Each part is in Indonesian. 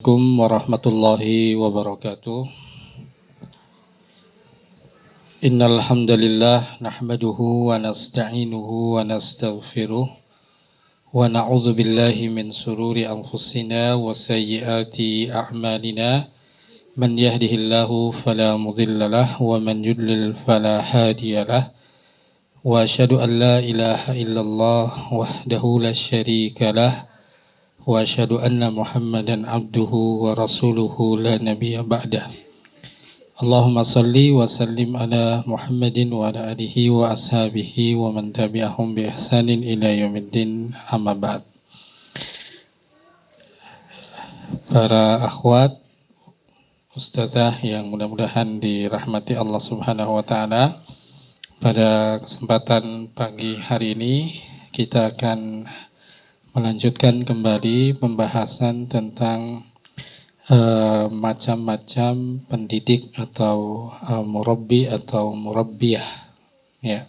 Assalamualaikum warahmatullahi wabarakatuh. Innal hamdalillah nahmaduhu wa nasta'inuhu wa nastaghfiruh wa na'udzu billahi min sururi anfusina wa sayyiati a'malina. Man yahdihillahu fala mudilla lahu wa man yudlil fala hadiyalah. Wa asyhadu an la ilaha illallah wahdahu la syarika lah. Wa asyhadu anna Muhammadan abduhu wa rasuluhu la nabiyya ba'dah. Allahumma salli wa sallim ala Muhammadin wa ala alihi wa ashabihi wa man tabi'ahum bi ihsanin ila yaumiddin, amma ba'd. Para akhwat, ustazah yang mudah-mudahan dirahmati Allah Subhanahu wa taala, pada kesempatan pagi hari ini kita akan melanjutkan kembali pembahasan tentang macam-macam pendidik atau murabbi atau murabbiyah, ya.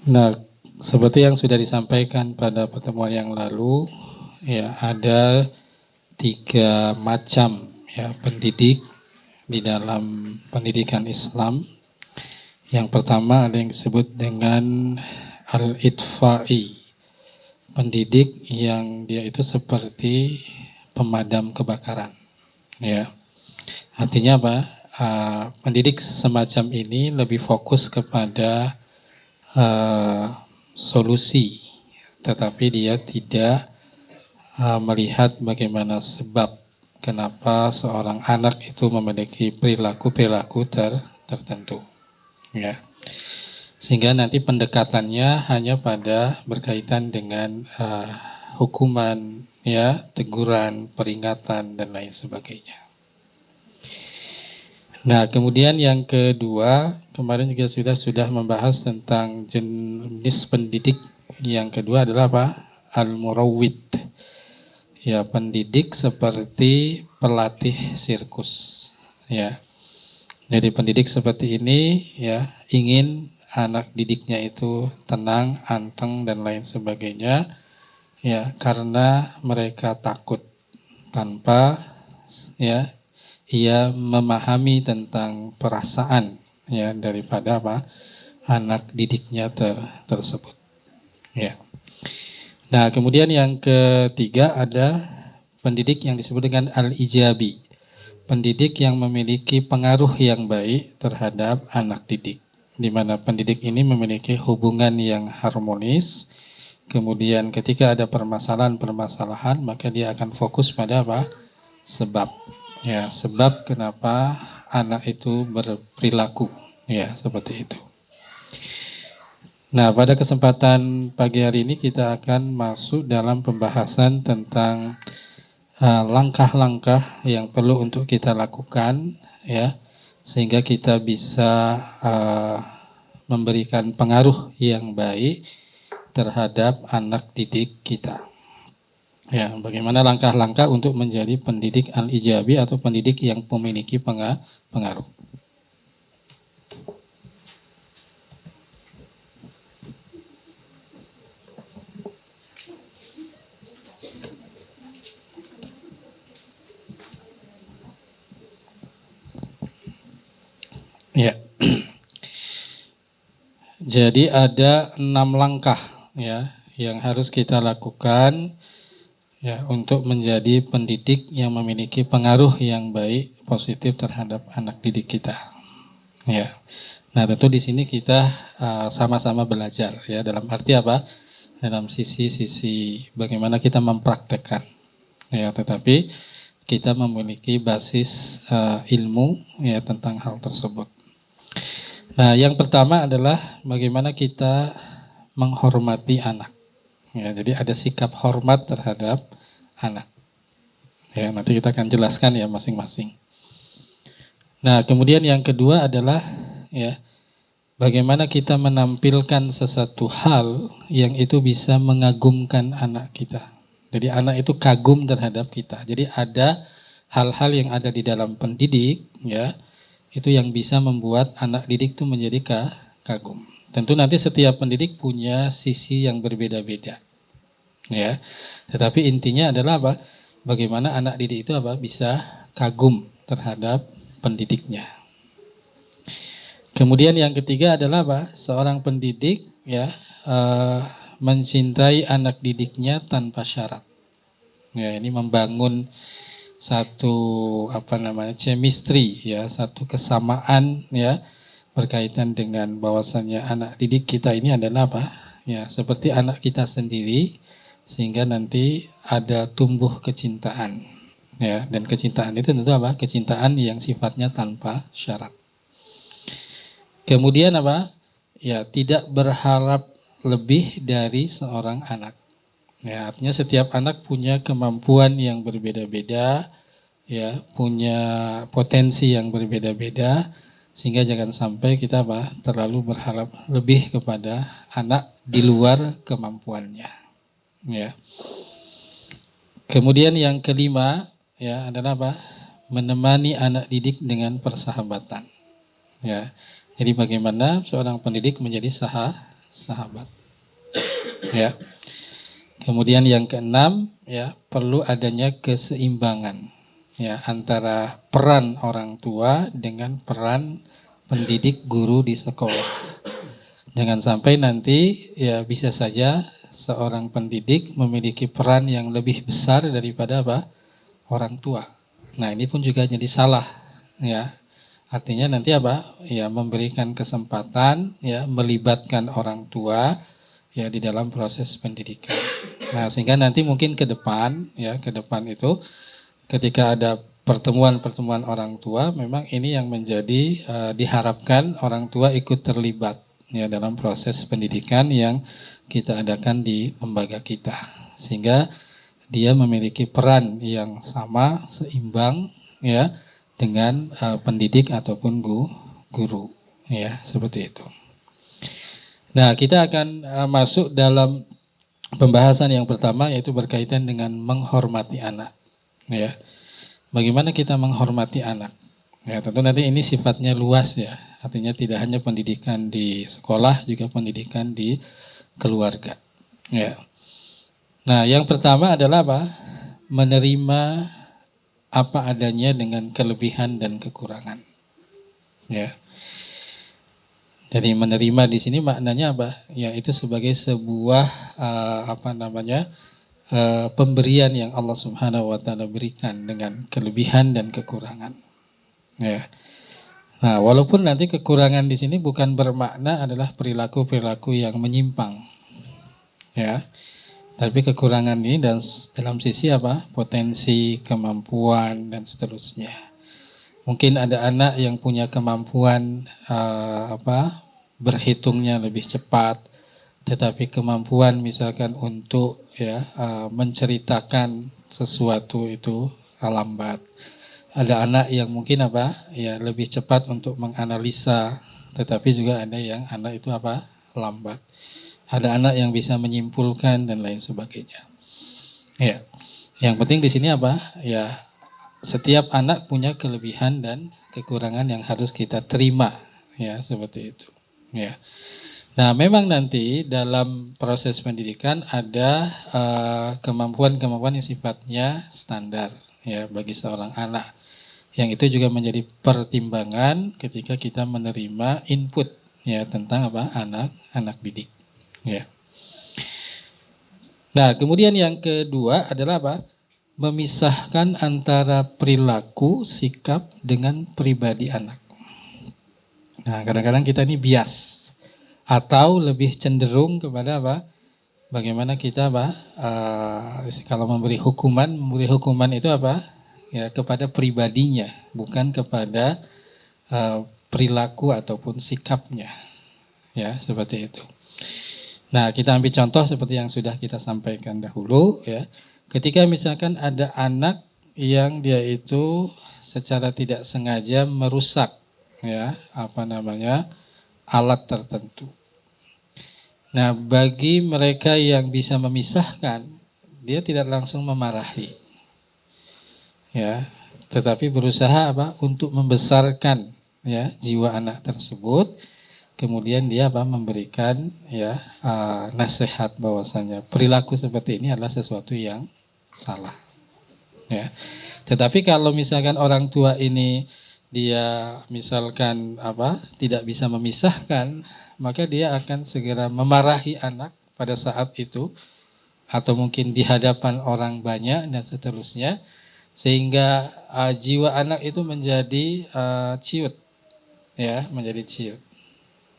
Nah, seperti yang sudah disampaikan pada pertemuan yang lalu, ya, ada 3 macam, ya, pendidik di dalam pendidikan Islam. Yang pertama ada yang disebut dengan al-itfa'i, pendidik yang dia itu seperti pemadam kebakaran, ya. Artinya apa? Pendidik semacam ini lebih fokus kepada solusi, tetapi dia tidak melihat bagaimana sebab kenapa seorang anak itu memiliki perilaku-perilaku tertentu, ya. Sehingga nanti pendekatannya hanya pada berkaitan dengan hukuman, ya, teguran, peringatan dan lain sebagainya. Nah, kemudian yang kedua, kemarin juga sudah membahas tentang jenis pendidik. Yang kedua adalah apa? Al-murawwid. Ya, pendidik seperti pelatih sirkus, ya. Jadi pendidik seperti ini, ya, ingin anak didiknya itu tenang, anteng dan lain sebagainya, ya, karena mereka takut tanpa, ya, ia memahami tentang perasaan, ya, daripada apa? Anak didiknya tersebut, ya. Nah, kemudian yang ketiga ada pendidik yang disebut dengan al-ijabi, pendidik yang memiliki pengaruh yang baik terhadap anak didik, di mana pendidik ini memiliki hubungan yang harmonis. Kemudian ketika ada permasalahan-permasalahan, maka dia akan fokus pada apa? Sebab, ya, sebab kenapa anak itu berperilaku, ya, seperti itu. Nah, pada kesempatan pagi hari ini kita akan masuk dalam pembahasan tentang langkah-langkah yang perlu untuk kita lakukan, ya, sehingga kita bisa memberikan pengaruh yang baik terhadap anak didik kita. Ya, bagaimana langkah-langkah untuk menjadi pendidik al-ijabi atau pendidik yang memiliki pengaruh. Ya. Jadi ada 6 langkah, ya, yang harus kita lakukan, ya, untuk menjadi pendidik yang memiliki pengaruh yang baik positif terhadap anak didik kita, ya. Nah, tentu di sini kita sama-sama belajar, ya, dalam arti apa? Dalam sisi bagaimana kita mempraktekkan, ya, tetapi kita memiliki basis ilmu, ya, tentang hal tersebut. Nah, yang pertama adalah bagaimana kita menghormati anak. Ya, jadi ada sikap hormat terhadap anak. Ya, nanti kita akan jelaskan, ya, masing-masing. Nah, kemudian yang kedua adalah, ya, bagaimana kita menampilkan sesuatu hal yang itu bisa mengagumkan anak kita. Jadi anak itu kagum terhadap kita. Jadi ada hal-hal yang ada di dalam pendidik, ya, itu yang bisa membuat anak didik itu menjadi kagum. Tentu nanti setiap pendidik punya sisi yang berbeda-beda, ya. Tetapi intinya adalah apa? Bagaimana anak didik itu apa? Bisa kagum terhadap pendidiknya. Kemudian yang ketiga adalah apa? Seorang pendidik ya mencintai anak didiknya tanpa syarat. Ya, ini membangun satu chemistry ya, satu kesamaan ya berkaitan dengan bahwasannya anak didik kita ini adalah apa? Ya, seperti anak kita sendiri sehingga nanti ada tumbuh kecintaan. Ya, dan kecintaan itu tentu apa? Kecintaan yang sifatnya tanpa syarat. Kemudian apa? Ya, tidak berharap lebih dari seorang anak. Ya, artinya setiap anak punya kemampuan yang berbeda-beda, ya, punya potensi yang berbeda-beda, sehingga jangan sampai kita apa? Terlalu berharap lebih kepada anak di luar kemampuannya. Ya. Kemudian yang kelima ya adalah apa? Menemani anak didik dengan persahabatan. Ya. Jadi bagaimana seorang pendidik menjadi sahabat. Ya. Kemudian yang keenam ya perlu adanya keseimbangan ya antara peran orang tua dengan peran pendidik guru di sekolah. Jangan sampai nanti ya bisa saja seorang pendidik memiliki peran yang lebih besar daripada apa? Orang tua. Nah, ini pun juga jadi salah ya. Artinya nanti apa? Ya memberikan kesempatan ya melibatkan orang tua ya di dalam proses pendidikan. Nah, sehingga nanti mungkin ke depan itu ketika ada pertemuan-pertemuan orang tua, memang ini yang menjadi diharapkan orang tua ikut terlibat ya dalam proses pendidikan yang kita adakan di lembaga kita. Sehingga dia memiliki peran yang sama, seimbang ya dengan pendidik ataupun guru ya, seperti itu. Nah, kita akan masuk dalam pembahasan yang pertama yaitu berkaitan dengan menghormati anak. Ya, bagaimana kita menghormati anak? Ya, tentu nanti ini sifatnya luas ya. Artinya tidak hanya pendidikan di sekolah, juga pendidikan di keluarga. Ya. Nah, yang pertama adalah apa? Menerima apa adanya dengan kelebihan dan kekurangan. Ya. Jadi menerima di sini maknanya apa? Ya itu sebagai sebuah pemberian yang Allah Subhanahu wa taala berikan dengan kelebihan dan kekurangan. Ya. Nah, walaupun nanti kekurangan di sini bukan bermakna adalah perilaku-perilaku yang menyimpang. Ya. Tapi kekurangan ini dalam sisi apa? Potensi, kemampuan dan seterusnya. Mungkin ada anak yang punya kemampuan berhitungnya lebih cepat, tetapi kemampuan misalkan untuk menceritakan sesuatu itu lambat. Ada anak yang mungkin lebih cepat untuk menganalisa, tetapi juga ada yang anak itu lambat. Ada anak yang bisa menyimpulkan dan lain sebagainya. Ya, yang penting di sini ya setiap anak punya kelebihan dan kekurangan yang harus kita terima, ya seperti itu. Ya. Nah, memang nanti dalam proses pendidikan ada kemampuan-kemampuan yang sifatnya standar, ya bagi seorang anak. Yang itu juga menjadi pertimbangan ketika kita menerima input, ya tentang anak didik. Ya. Nah, kemudian yang kedua adalah memisahkan antara perilaku, sikap dengan pribadi anak. Nah, kadang-kadang kita ini bias atau lebih cenderung kepada bagaimana kita kalau memberi hukuman itu ya kepada pribadinya, bukan kepada perilaku ataupun sikapnya. Ya, seperti itu. Nah, kita ambil contoh seperti yang sudah kita sampaikan dahulu ya. Ketika misalkan ada anak yang dia itu secara tidak sengaja merusak ya alat tertentu. Nah, bagi mereka yang bisa memisahkan, dia tidak langsung memarahi. Ya, tetapi berusaha untuk membesarkan ya jiwa anak tersebut kemudian dia memberikan ya nasihat bahwasanya perilaku seperti ini adalah sesuatu yang salah. Ya. Tetapi kalau misalkan orang tua ini dia misalkan tidak bisa memisahkan, maka dia akan segera memarahi anak pada saat itu atau mungkin di hadapan orang banyak dan seterusnya, sehingga jiwa anak itu menjadi ciut, ya, menjadi ciut,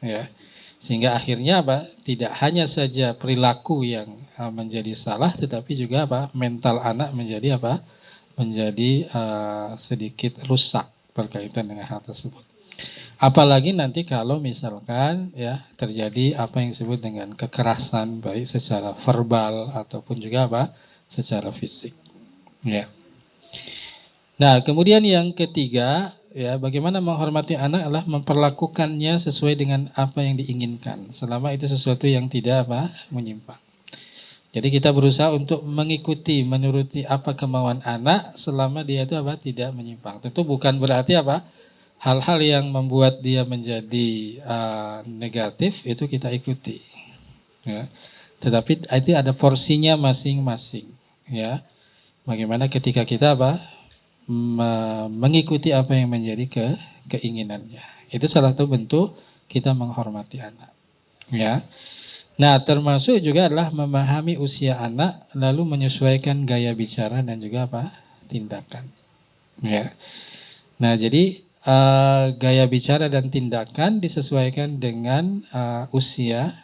ya, sehingga akhirnya tidak hanya saja perilaku yang menjadi salah, tetapi juga mental anak menjadi menjadi sedikit rusak berkaitan dengan hal tersebut. Apalagi nanti kalau misalkan ya terjadi apa yang disebut dengan kekerasan baik secara verbal ataupun juga secara fisik. Ya. Nah, kemudian yang ketiga, ya, bagaimana menghormati anak adalah memperlakukannya sesuai dengan apa yang diinginkan, selama itu sesuatu yang tidak menyimpang. Jadi kita berusaha untuk mengikuti, menuruti apa kemauan anak selama dia itu tidak menyimpang. Tentu bukan berarti hal-hal yang membuat dia menjadi negatif itu kita ikuti. Ya. Tetapi itu ada porsinya masing-masing. Ya. Bagaimana ketika kita mengikuti apa yang menjadi keinginannya. Itu salah satu bentuk kita menghormati anak. Ya. Nah, termasuk juga adalah memahami usia anak, lalu menyesuaikan gaya bicara dan juga tindakan. Ya. Nah, jadi gaya bicara dan tindakan disesuaikan dengan usia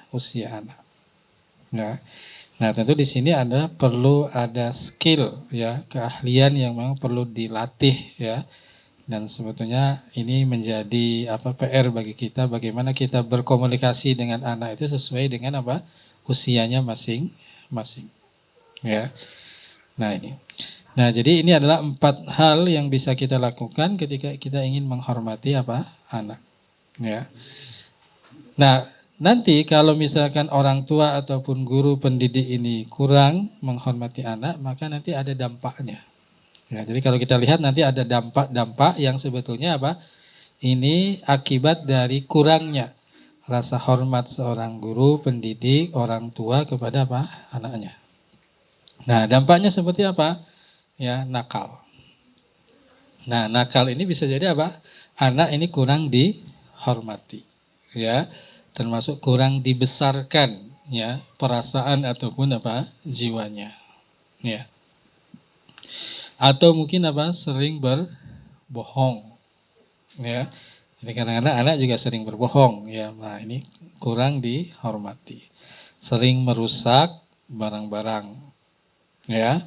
anak. Ya. Nah, tentu di sini perlu ada skill, ya, keahlian yang memang perlu dilatih, ya. Dan sebetulnya ini menjadi PR bagi kita, bagaimana kita berkomunikasi dengan anak itu sesuai dengan usianya masing-masing. Ya. Nah, ini. Nah, jadi ini adalah 4 hal yang bisa kita lakukan ketika kita ingin menghormati anak. Ya. Nah, nanti kalau misalkan orang tua ataupun guru pendidik ini kurang menghormati anak, maka nanti ada dampaknya. Ya, jadi kalau kita lihat nanti ada dampak-dampak yang sebetulnya ini akibat dari kurangnya rasa hormat seorang guru, pendidik, orang tua kepada anaknya. Nah, dampaknya seperti apa? Ya, nakal. Nah, nakal ini bisa jadi anak ini kurang dihormati. Ya, termasuk kurang dibesarkan, ya, perasaan ataupun jiwanya. Ya. Atau mungkin sering berbohong, ya. Jadi kadang-kadang anak juga sering berbohong, ya. Nah, ini kurang dihormati. Sering merusak barang-barang, ya,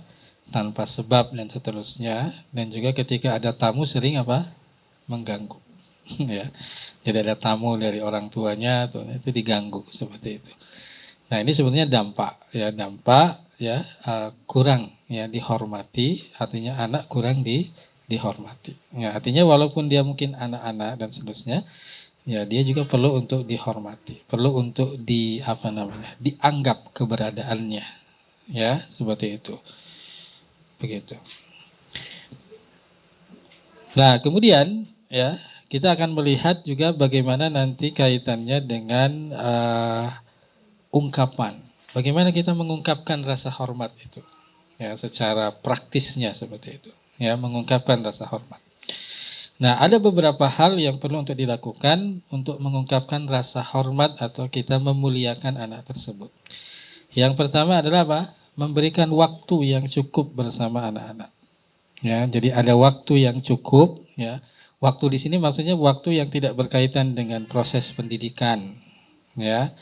tanpa sebab dan seterusnya. Dan juga ketika ada tamu sering mengganggu, ya. Jadi ada tamu dari orang tuanya tuh, itu diganggu seperti itu. Nah, ini sebenarnya dampak ya kurang ya dihormati, artinya anak kurang dihormati. Ya, artinya walaupun dia mungkin anak-anak dan seterusnya, ya dia juga perlu untuk dihormati, perlu untuk dianggap keberadaannya, ya, seperti itu. Begitu. Nah, kemudian ya kita akan melihat juga bagaimana nanti kaitannya dengan ungkapan. Bagaimana kita mengungkapkan rasa hormat itu, ya, secara praktisnya seperti itu, ya, mengungkapkan rasa hormat. Nah, ada beberapa hal yang perlu untuk dilakukan untuk mengungkapkan rasa hormat atau kita memuliakan anak tersebut. Yang pertama adalah memberikan waktu yang cukup bersama anak-anak. Ya, jadi ada waktu yang cukup, ya. Waktu di sini maksudnya waktu yang tidak berkaitan dengan proses pendidikan, ya.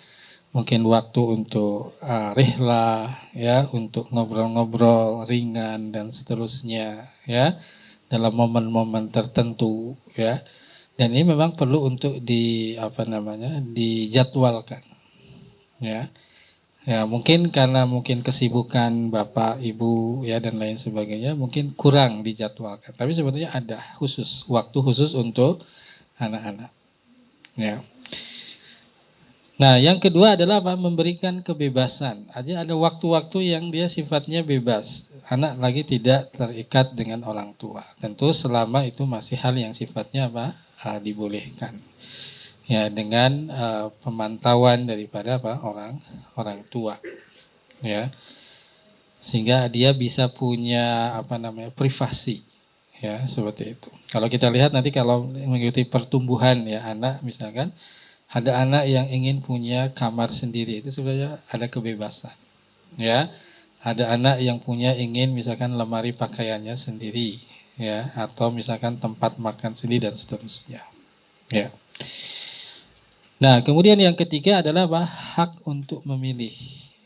Mungkin waktu untuk rihlah, ya, untuk ngobrol-ngobrol ringan dan seterusnya, ya, dalam momen-momen tertentu, ya. Dan ini memang perlu untuk dijadwalkan, ya. Ya, mungkin karena kesibukan Bapak, Ibu, ya, dan lain sebagainya, mungkin kurang dijadwalkan. Tapi sebetulnya ada waktu khusus untuk anak-anak, ya. Nah, yang kedua adalah memberikan kebebasan. Ada waktu-waktu yang dia sifatnya bebas. Anak lagi tidak terikat dengan orang tua. Tentu selama itu masih hal yang sifatnya dibolehkan. ya dengan pemantauan daripada orang tua, ya, sehingga dia bisa punya privasi, ya, seperti itu. Kalau kita lihat nanti kalau mengikuti pertumbuhan ya anak, misalkan ada anak yang ingin punya kamar sendiri, itu sebenarnya ada kebebasan, ya. Ada anak yang ingin misalkan lemari pakaiannya sendiri, ya, atau misalkan tempat makan sendiri dan seterusnya, ya. Nah, kemudian yang ketiga adalah hak untuk memilih,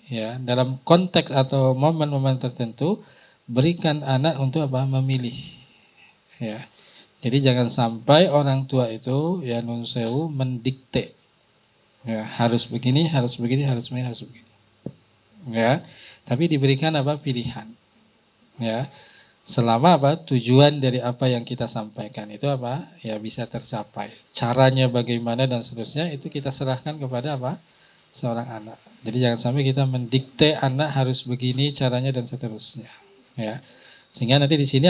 ya. Dalam konteks atau momen-momen tertentu, berikan anak untuk memilih, ya. Jadi jangan sampai orang tua itu ya nun sewu mendikte, ya, harus begini, harus begini, harus begini, harus begini, ya. Tapi diberikan pilihan, ya. Selama tujuan dari apa yang kita sampaikan itu ya bisa tercapai. Caranya bagaimana dan seterusnya itu kita serahkan kepada seorang anak. Jadi jangan sampai kita mendikte anak harus begini caranya dan seterusnya, ya. Sehingga nanti di sini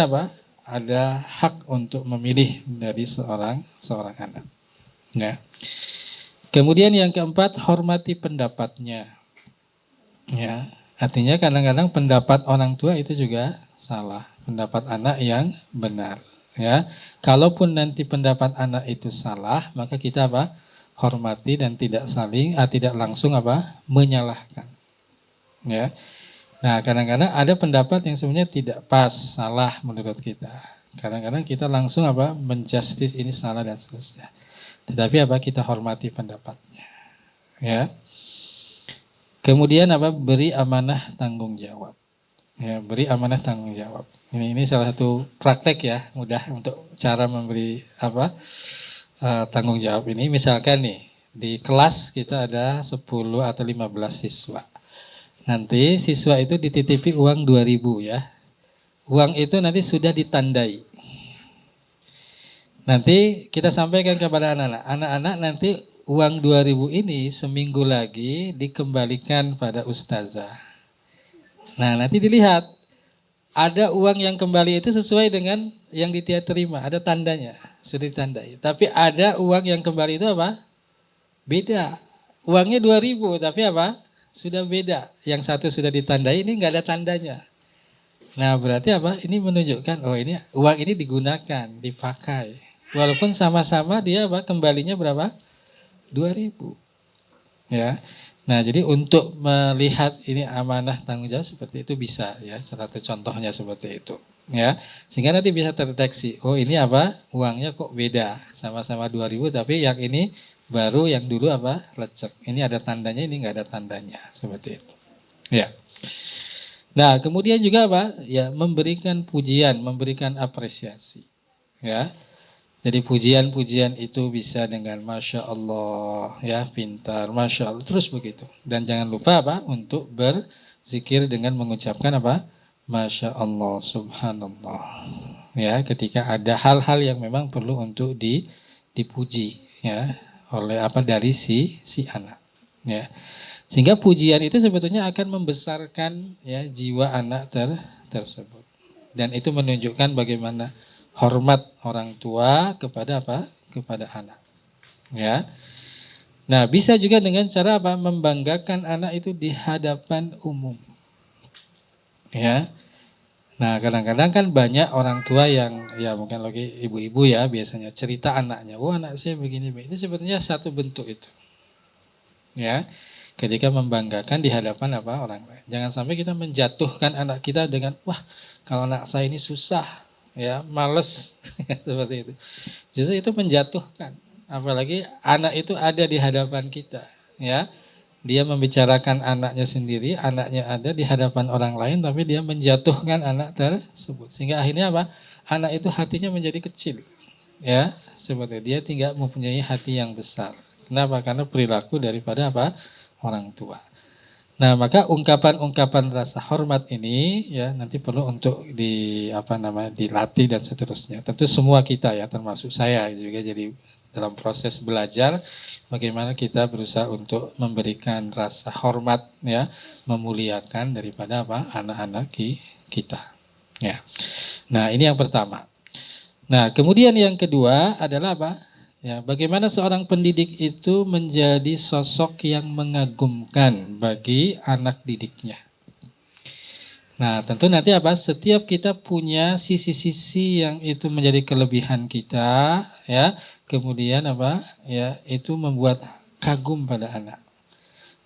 ada hak untuk memilih dari seorang anak, ya. Kemudian yang keempat, hormati pendapatnya, ya. Artinya kadang-kadang pendapat orang tua itu juga salah, pendapat anak yang benar, ya. Kalaupun nanti pendapat anak itu salah, maka kita hormati dan tidak tidak langsung menyalahkan, ya. Nah, kadang-kadang ada pendapat yang sebenarnya tidak pas, salah menurut kita. Kadang-kadang kita langsung menjustis ini salah dan seterusnya. Tetapi kita hormati pendapatnya, ya. Kemudian beri amanah tanggung jawab. Ya, beri amanah tanggung jawab. Ini salah satu praktek ya, mudah untuk cara memberi tanggung jawab ini. Misalkan nih, di kelas kita ada 10 atau 15 siswa. Nanti siswa itu dititipi uang 2.000 ya. Uang itu nanti sudah ditandai. Nanti kita sampaikan kepada anak-anak. Anak-anak nanti uang 2.000 ini seminggu lagi dikembalikan pada ustazah. Nah, nanti dilihat ada uang yang kembali itu sesuai dengan yang dia terima, ada tandanya, sudah ditandai. Tapi ada uang yang kembali itu beda. Uangnya 2.000 tapi sudah beda. Yang satu sudah ditandai, ini nggak ada tandanya. Nah, berarti ini menunjukkan ini uang ini digunakan, dipakai. Walaupun sama-sama dia kembalinya berapa? 2.000, ya. Nah, jadi untuk melihat ini amanah tanggung jawab seperti itu bisa ya, salah satu contohnya seperti itu, ya. Sehingga nanti bisa terdeteksi, ini uangnya kok beda, sama-sama 2.000 tapi yang ini baru, yang dulu lecek. Ini ada tandanya, ini enggak ada tandanya, seperti itu. Ya. Nah, kemudian juga ya memberikan pujian, memberikan apresiasi, ya. Jadi pujian-pujian itu bisa dengan Masya Allah, ya, pintar, Masya Allah, terus begitu. Dan jangan lupa untuk berzikir dengan mengucapkan Masya Allah, Subhanallah. Ya, ketika ada hal-hal yang memang perlu untuk dipuji, ya, oleh dari si anak, ya. Sehingga pujian itu sebetulnya akan membesarkan ya jiwa anak tersebut. Dan itu menunjukkan bagaimana hormat orang tua kepada kepada anak, ya. Nah, bisa juga dengan cara membanggakan anak itu di hadapan umum, ya. Nah, kadang-kadang kan banyak orang tua yang ya mungkin lagi ibu-ibu ya biasanya cerita anaknya, anak saya begini. Itu sebetulnya satu bentuk itu, ya. Ketika membanggakan di hadapan orang lain. Jangan sampai kita menjatuhkan anak kita dengan kalau anak saya ini susah, ya, males seperti itu. Justru itu menjatuhkan. Apalagi anak itu ada di hadapan kita, ya. Dia membicarakan anaknya sendiri, anaknya ada di hadapan orang lain, tapi dia menjatuhkan anak tersebut. Sehingga akhirnya anak itu hatinya menjadi kecil, ya. Seperti dia tidak mempunyai hati yang besar. Kenapa? Karena perilaku daripada orang tua. Nah, maka ungkapan-ungkapan rasa hormat ini ya nanti perlu untuk dilatih dan seterusnya. Tentu semua kita ya, termasuk saya juga jadi dalam proses belajar bagaimana kita berusaha untuk memberikan rasa hormat ya, memuliakan daripada anak-anak kita. Ya. Nah, ini yang pertama. Nah, kemudian yang kedua adalah Ya, bagaimana seorang pendidik itu menjadi sosok yang mengagumkan bagi anak didiknya. Nah, tentu nanti apa? Setiap kita punya sisi-sisi yang itu menjadi kelebihan kita, ya. Kemudian apa? Ya, itu membuat kagum pada anak.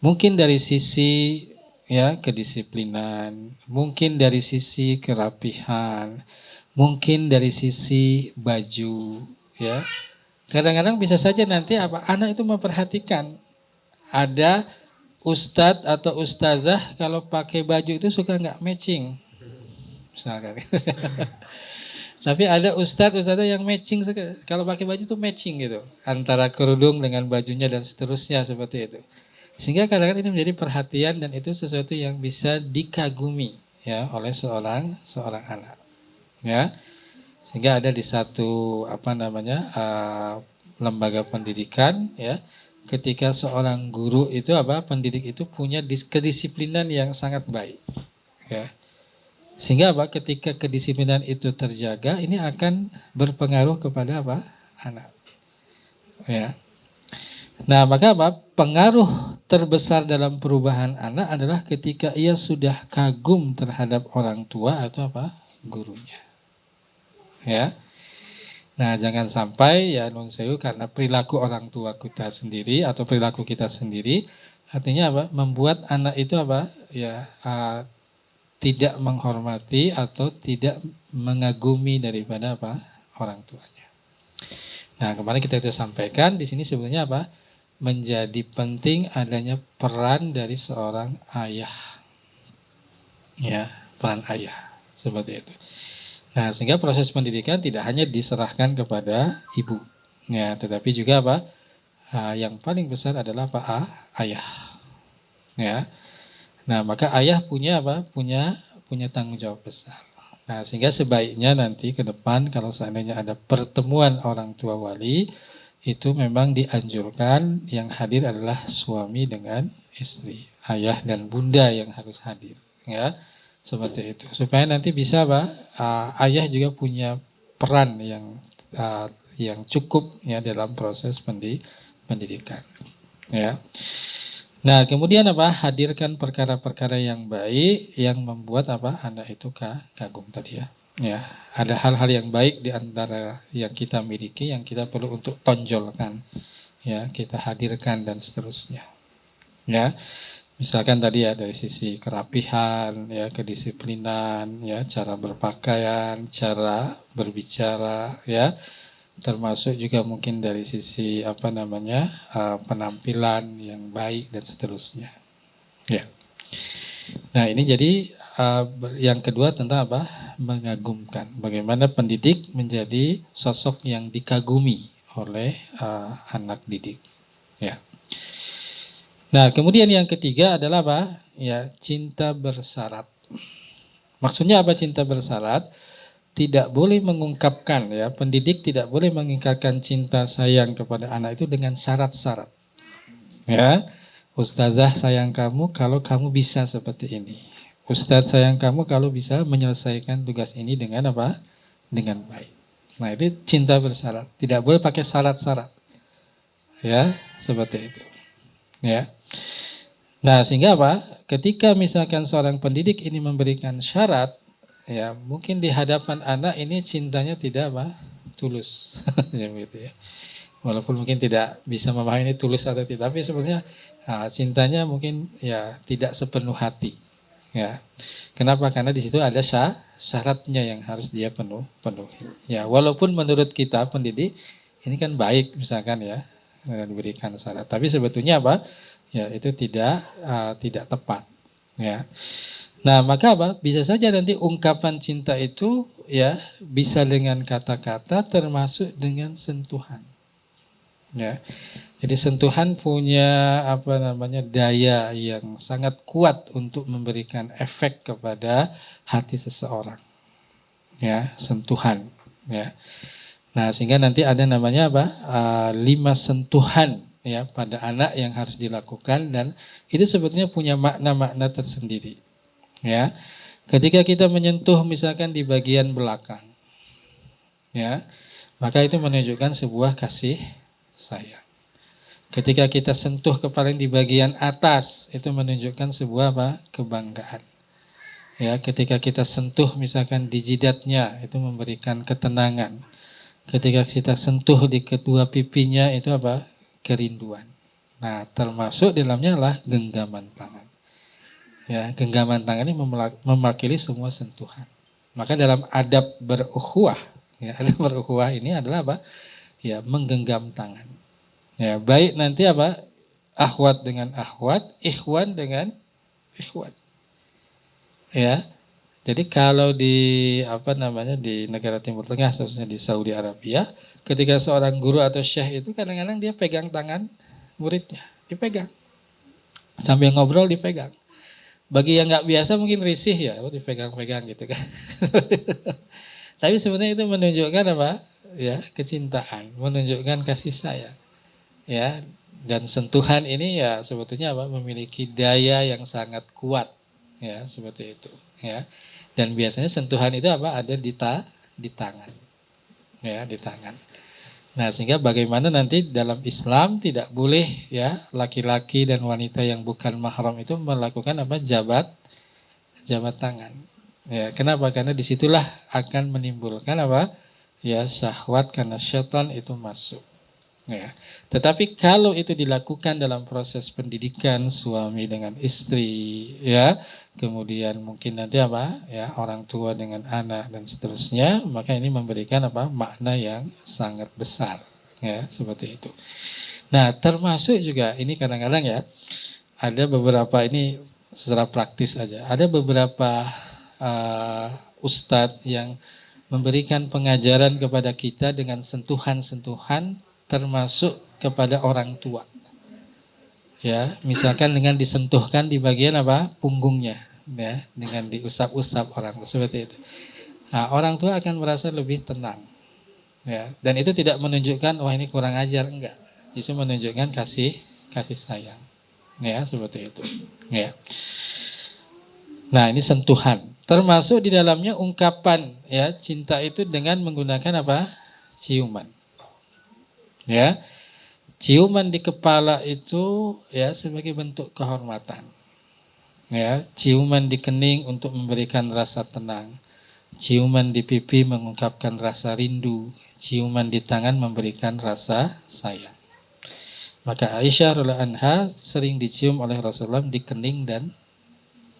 Mungkin dari sisi ya kedisiplinan, mungkin dari sisi kerapihan, mungkin dari sisi baju, ya. Kadang-kadang bisa saja nanti apa? Anak itu memperhatikan ada ustadz atau ustazah kalau pakai baju itu suka nggak matching, misalkan. Tapi ada ustadz yang matching kalau pakai baju itu matching gitu antara kerudung dengan bajunya dan seterusnya seperti itu. Sehingga kadang-kadang ini menjadi perhatian dan itu sesuatu yang bisa dikagumi ya oleh seorang anak. Ya. Sehingga ada di satu lembaga pendidikan ya ketika seorang guru itu pendidik itu punya kedisiplinan yang sangat baik ya. Sehingga ketika kedisiplinan itu terjaga, ini akan berpengaruh kepada anak. Ya. Nah, maka pengaruh terbesar dalam perubahan anak adalah ketika ia sudah kagum terhadap orang tua atau gurunya. Ya. Nah, jangan sampai ya nun sewu karena perilaku orang tua kita sendiri atau perilaku kita sendiri artinya membuat anak itu tidak menghormati atau tidak mengagumi daripada orang tuanya. Nah, kemarin kita sudah sampaikan di sini sebenarnya menjadi penting adanya peran dari seorang ayah. Ya, peran ayah seperti itu. Nah, sehingga proses pendidikan tidak hanya diserahkan kepada ibu. Ya, tetapi juga yang paling besar adalah ayah. Ya. Nah, maka ayah punya punya tanggung jawab besar. Nah, sehingga sebaiknya nanti ke depan kalau seandainya ada pertemuan orang tua wali, itu memang dianjurkan yang hadir adalah suami dengan istri, ayah dan bunda yang harus hadir, ya. Seperti itu. Supaya nanti bisa ayah juga punya peran yang cukup ya dalam proses pendidikan, ya. Nah, kemudian hadirkan perkara-perkara yang baik yang membuat anak itu kagum tadi ya. Ya, ada hal-hal yang baik di antara yang kita miliki yang kita perlu untuk tonjolkan. Ya, kita hadirkan dan seterusnya. Ya. Misalkan tadi ya dari sisi kerapihan, ya kedisiplinan, ya cara berpakaian, cara berbicara, ya. Termasuk juga mungkin dari sisi penampilan yang baik dan seterusnya. Ya. Nah, ini jadi yang kedua tentang mengagumkan. Bagaimana pendidik menjadi sosok yang dikagumi oleh anak didik. Ya. Nah, kemudian yang ketiga adalah ya, cinta bersyarat. Maksudnya apa cinta bersyarat? Tidak boleh mengungkapkan ya, pendidik tidak boleh mengungkapkan cinta sayang kepada anak itu dengan syarat-syarat. Ya, ustazah sayang kamu kalau kamu bisa seperti ini. Ustadz sayang kamu kalau bisa menyelesaikan tugas ini dengan dengan baik. Nah, itu cinta bersyarat. Tidak boleh pakai syarat-syarat. Ya, seperti itu. Ya. Nah, sehingga ketika misalkan seorang pendidik ini memberikan syarat, ya mungkin di hadapan anak ini cintanya tidak tulus, gitu ya. Walaupun mungkin tidak bisa memahami ini tulus atau tidak, tapi sebenarnya cintanya mungkin ya tidak sepenuh hati. Ya, kenapa? Karena di situ ada syaratnya yang harus dia penuhi. Ya, walaupun menurut kita pendidik ini kan baik misalkan ya diberikan syarat, tapi sebetulnya ya itu tidak tepat. Ya. Nah, maka bisa saja nanti ungkapan cinta itu ya bisa dengan kata-kata termasuk dengan sentuhan. Ya. Jadi sentuhan punya daya yang sangat kuat untuk memberikan efek kepada hati seseorang. Ya, sentuhan, ya. Nah, sehingga nanti ada namanya 5 sentuhan ya pada anak yang harus dilakukan dan itu sebetulnya punya makna-makna tersendiri. Ya, ketika kita menyentuh misalkan di bagian belakang, ya, maka itu menunjukkan sebuah kasih sayang. Ketika kita sentuh kepala di bagian atas, itu menunjukkan sebuah apa? Kebanggaan. Ya, ketika kita sentuh misalkan di jidatnya, itu memberikan ketenangan. Ketika kita sentuh di kedua pipinya, itu apa? Kerinduan. Nah, termasuk di dalamnya adalah genggaman tangan. Ya, genggaman tangan ini mewakili semua sentuhan. Maka dalam adab berukhuwah, ya, adab berukhuwah ini adalah apa? Ya, menggenggam tangan. Ya, baik nanti apa? Akhwat dengan akhwat, ikhwan dengan ikhwan. Ya. Jadi kalau di di negara Timur Tengah, khususnya di Saudi Arabia, ketika seorang guru atau syekh itu kadang-kadang dia pegang tangan muridnya, dipegang. Sambil ngobrol dipegang. Bagi yang nggak biasa mungkin risih ya, dipegang-pegang gitu kan. Tapi sebenarnya itu menunjukkan apa? Ya, kecintaan, menunjukkan kasih sayang. Ya, dan sentuhan ini ya sebetulnya apa? Memiliki daya yang sangat kuat. Ya, seperti itu, ya. Dan biasanya sentuhan itu apa? Ada di tangan. Ya, di tangan. Nah, sehingga bagaimana nanti dalam Islam tidak boleh ya laki-laki dan wanita yang bukan mahram itu melakukan apa? Jabat tangan. Ya, kenapa? Karena disitulah akan menimbulkan apa? Ya, syahwat karena syaitan itu masuk. Ya. Tetapi kalau itu dilakukan dalam proses pendidikan suami dengan istri, ya, kemudian mungkin nanti apa, ya, orang tua dengan anak dan seterusnya, maka ini memberikan apa, makna yang sangat besar, ya, seperti itu. Nah, termasuk juga ini kadang-kadang ya, ada beberapa ini secara praktis aja, ada beberapa ustadz yang memberikan pengajaran kepada kita dengan sentuhan-sentuhan termasuk kepada orang tua. Ya, misalkan dengan disentuhkan di bagian apa? Punggungnya, ya, dengan diusap-usap orang seperti itu. Nah, orang tua akan merasa lebih tenang. Ya, dan itu tidak menunjukkan wah ini kurang ajar, enggak. Justru menunjukkan kasih sayang. Ya, seperti itu. Ya. Nah, ini sentuhan. Termasuk di dalamnya ungkapan ya cinta itu dengan menggunakan apa? Ciuman. Ya, ciuman di kepala itu ya sebagai bentuk kehormatan. Ya, ciuman di kening untuk memberikan rasa tenang. Ciuman di pipi mengungkapkan rasa rindu. Ciuman di tangan memberikan rasa sayang. Maka Aisyah radhiyallahu anha sering dicium oleh Rasulullah di kening dan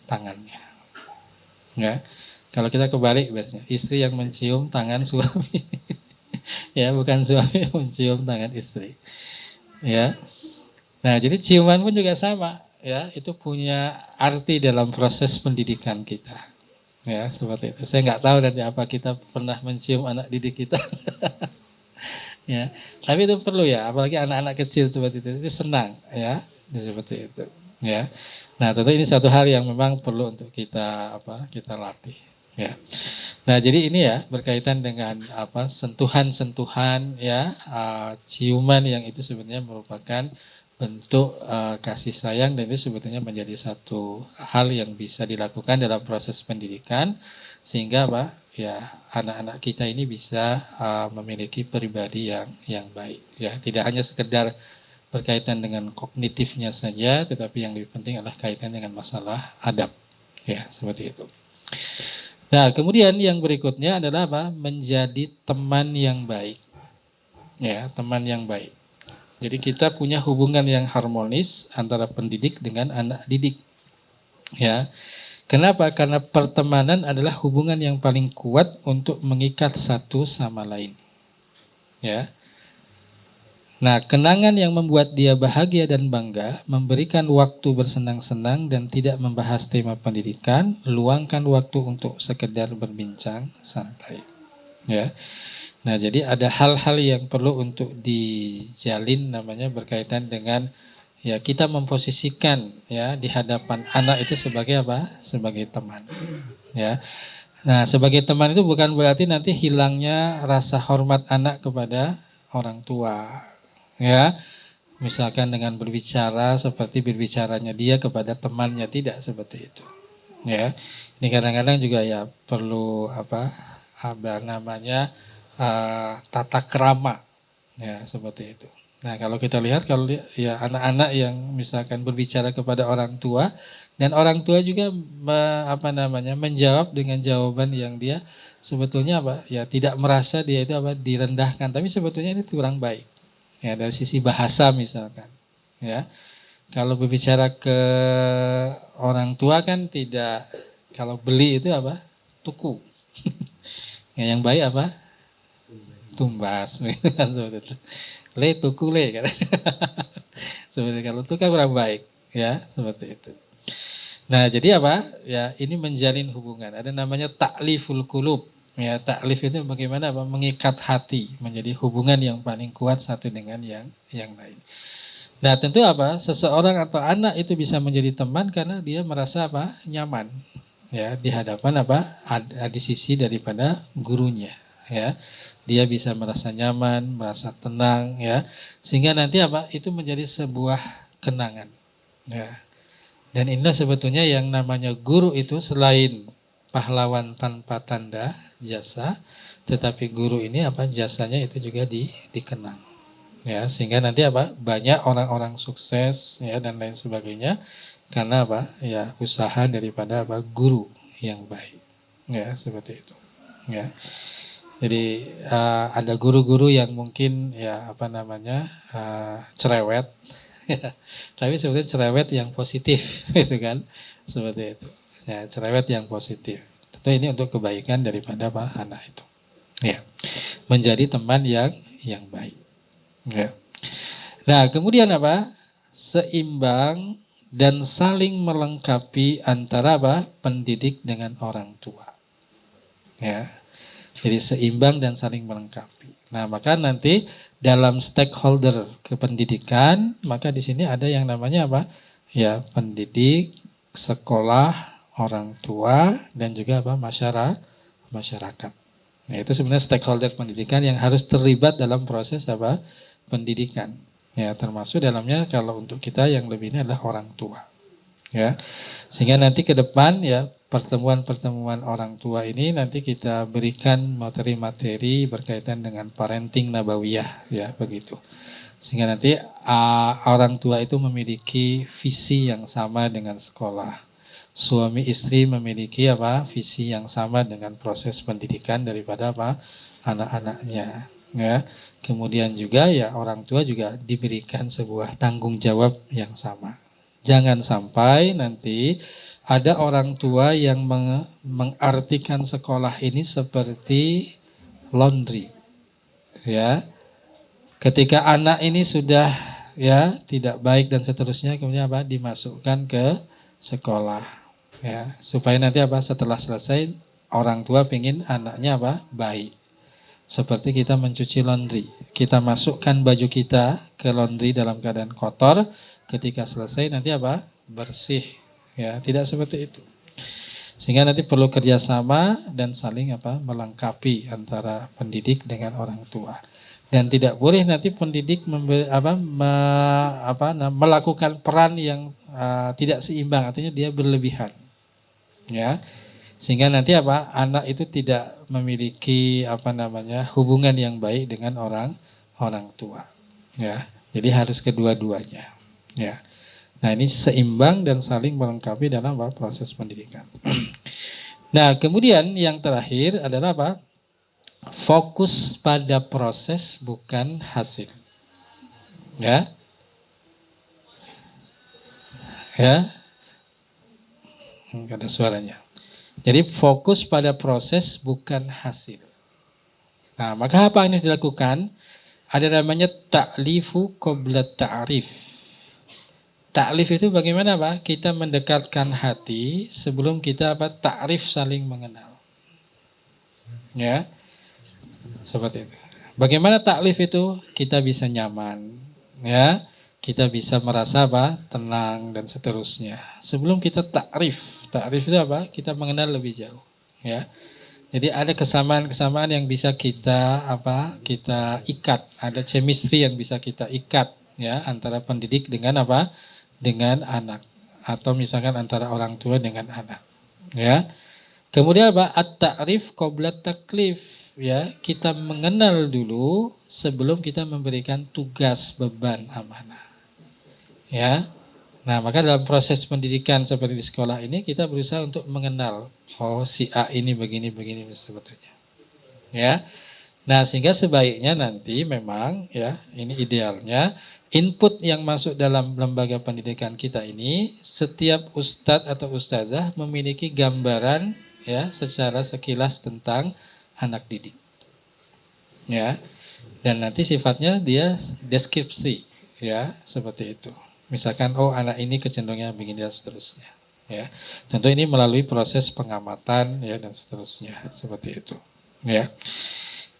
tangannya. Ya, kalau kita kebalik biasanya istri yang mencium tangan suami. Ya, bukan suami yang mencium tangan istri. Ya. Nah, jadi ciuman pun juga sama, ya, itu punya arti dalam proses pendidikan kita. Ya, seperti itu. Saya nggak tahu dari apa kita pernah mencium anak didik kita. Ya, tapi itu perlu ya, apalagi anak-anak kecil seperti itu senang, ya, seperti itu. Ya. Nah, tentu ini satu hal yang memang perlu untuk kita latih. Ya. Nah, jadi ini ya berkaitan dengan apa sentuhan-sentuhan ya ciuman yang itu sebenarnya merupakan bentuk kasih sayang dan itu sebetulnya menjadi satu hal yang bisa dilakukan dalam proses pendidikan sehingga apa ya anak-anak kita ini bisa memiliki pribadi yang baik ya tidak hanya sekedar berkaitan dengan kognitifnya saja tetapi yang lebih penting adalah kaitan dengan masalah adab ya seperti itu. Nah, kemudian yang berikutnya adalah apa? Menjadi teman yang baik. Ya, teman yang baik. Jadi kita punya hubungan yang harmonis antara pendidik dengan anak didik. Ya. Kenapa? Karena pertemanan adalah hubungan yang paling kuat untuk mengikat satu sama lain. Ya. Nah, kenangan yang membuat dia bahagia dan bangga, memberikan waktu bersenang-senang dan tidak membahas tema pendidikan, luangkan waktu untuk sekedar berbincang santai. Ya. Nah, jadi ada hal-hal yang perlu untuk dijalin namanya berkaitan dengan ya kita memposisikan ya di hadapan anak itu sebagai apa? Sebagai teman. Ya. Nah, sebagai teman itu bukan berarti nanti hilangnya rasa hormat anak kepada orang tua. Ya, misalkan dengan berbicara seperti berbicaranya dia kepada temannya tidak seperti itu. Ya, ini kadang-kadang juga ya perlu apa namanya tata krama. Ya, seperti itu. Nah, kalau kita lihat kalau ya anak-anak yang misalkan berbicara kepada orang tua dan orang tua juga menjawab dengan jawaban yang dia sebetulnya ya tidak merasa dia itu direndahkan, tapi sebetulnya ini kurang baik. Ya, dari sisi bahasa misalkan. Ya. Kalau berbicara ke orang tua kan tidak, kalau beli itu tuku. Ya, yang baik tumbas. Kan seperti itu. Le tuku le kan. Seperti kalau itu kan kurang baik, ya, seperti itu. Nah, jadi ya, ini menjalin hubungan. Ada namanya ta'liful qulub. Ya, taklif itu bagaimana mengikat hati menjadi hubungan yang paling kuat satu dengan yang lain. Nah, tentu seseorang atau anak itu bisa menjadi teman karena dia merasa nyaman, ya, di hadapan ada di sisi daripada gurunya, ya. Dia bisa merasa nyaman, merasa tenang, ya, sehingga nanti itu menjadi sebuah kenangan, ya. Dan inilah sebetulnya yang namanya guru itu selain pahlawan tanpa tanda jasa, tetapi guru ini jasanya itu juga dikenang, ya, sehingga nanti banyak orang-orang sukses, ya, dan lain sebagainya karena ya, usaha daripada guru yang baik, ya, seperti itu, ya. Jadi ada guru-guru yang mungkin ya cerewet, tapi sebetulnya cerewet yang positif, gitu kan, seperti itu. Ya, cerewet yang positif. Tentu ini untuk kebaikan daripada anak itu. Ya, menjadi teman yang baik. Ya. Nah, kemudian seimbang dan saling melengkapi antara pendidik dengan orang tua. Ya. Jadi seimbang dan saling melengkapi. Nah, maka nanti dalam stakeholder kependidikan, maka di sini ada yang namanya ya, pendidik, sekolah, orang tua, dan juga masyarakat. Nah, itu sebenarnya stakeholder pendidikan yang harus terlibat dalam proses pendidikan. Ya, termasuk dalamnya kalau untuk kita yang lebih ini adalah orang tua. Ya. Sehingga nanti ke depan ya, pertemuan-pertemuan orang tua ini nanti kita berikan materi-materi berkaitan dengan parenting nabawiyah, ya, begitu. Sehingga nanti orang tua itu memiliki visi yang sama dengan sekolah. Suami istri memiliki visi yang sama dengan proses pendidikan daripada anak-anaknya, ya. Kemudian juga ya orang tua juga diberikan sebuah tanggung jawab yang sama. Jangan sampai nanti ada orang tua yang mengartikan sekolah ini seperti laundry, ya. Ketika anak ini sudah ya tidak baik dan seterusnya, kemudian dimasukkan ke sekolah, ya, supaya nanti setelah selesai orang tua pengen anaknya baik. Seperti kita mencuci laundry, kita masukkan baju kita ke laundry dalam keadaan kotor, ketika selesai nanti bersih. Ya, tidak seperti itu. Sehingga nanti perlu kerjasama dan saling melengkapi antara pendidik dengan orang tua. Dan tidak boleh nanti pendidik melakukan peran yang tidak seimbang, artinya dia berlebihan. Ya. Sehingga nanti anak itu tidak memiliki hubungan yang baik dengan orang tua. Ya. Jadi harus kedua-duanya. Ya. Nah, ini seimbang dan saling melengkapi dalam proses pendidikan. Nah, kemudian yang terakhir adalah fokus pada proses bukan hasil. Ya. Ya. Enggak ada suaranya. Jadi fokus pada proses bukan hasil. Nah, maka apa yang dilakukan? Ada namanya ta'lifu qabla ta'rif. Ta'lif itu bagaimana kita mendekatkan hati sebelum kita ta'rif, saling mengenal. Ya. Seperti itu. Bagaimana ta'lif itu? Kita bisa nyaman, ya. Kita bisa merasa tenang dan seterusnya. Sebelum kita ta'rif. Ta'rif itu kita mengenal lebih jauh, ya. Jadi ada kesamaan-kesamaan yang bisa kita kita ikat, ada chemistry yang bisa kita ikat, ya, antara pendidik dengan dengan anak, atau misalkan antara orang tua dengan anak, ya. Kemudian apa? At-ta'rif qabla taklif. Ya, kita mengenal dulu sebelum kita memberikan tugas, beban, amanah. Ya. Nah, maka dalam proses pendidikan seperti di sekolah ini kita berusaha untuk mengenal, oh si A ini begini sebetulnya. Ya. Nah, sehingga sebaiknya nanti memang ya, ini idealnya input yang masuk dalam lembaga pendidikan kita ini, setiap ustadz atau ustazah memiliki gambaran ya secara sekilas tentang anak didik. Ya. Dan nanti sifatnya dia deskripsi ya, seperti itu. Misalkan oh anak ini kecenderungannya begini dan seterusnya. Ya. Tentu ini melalui proses pengamatan ya dan seterusnya, seperti itu. Ya.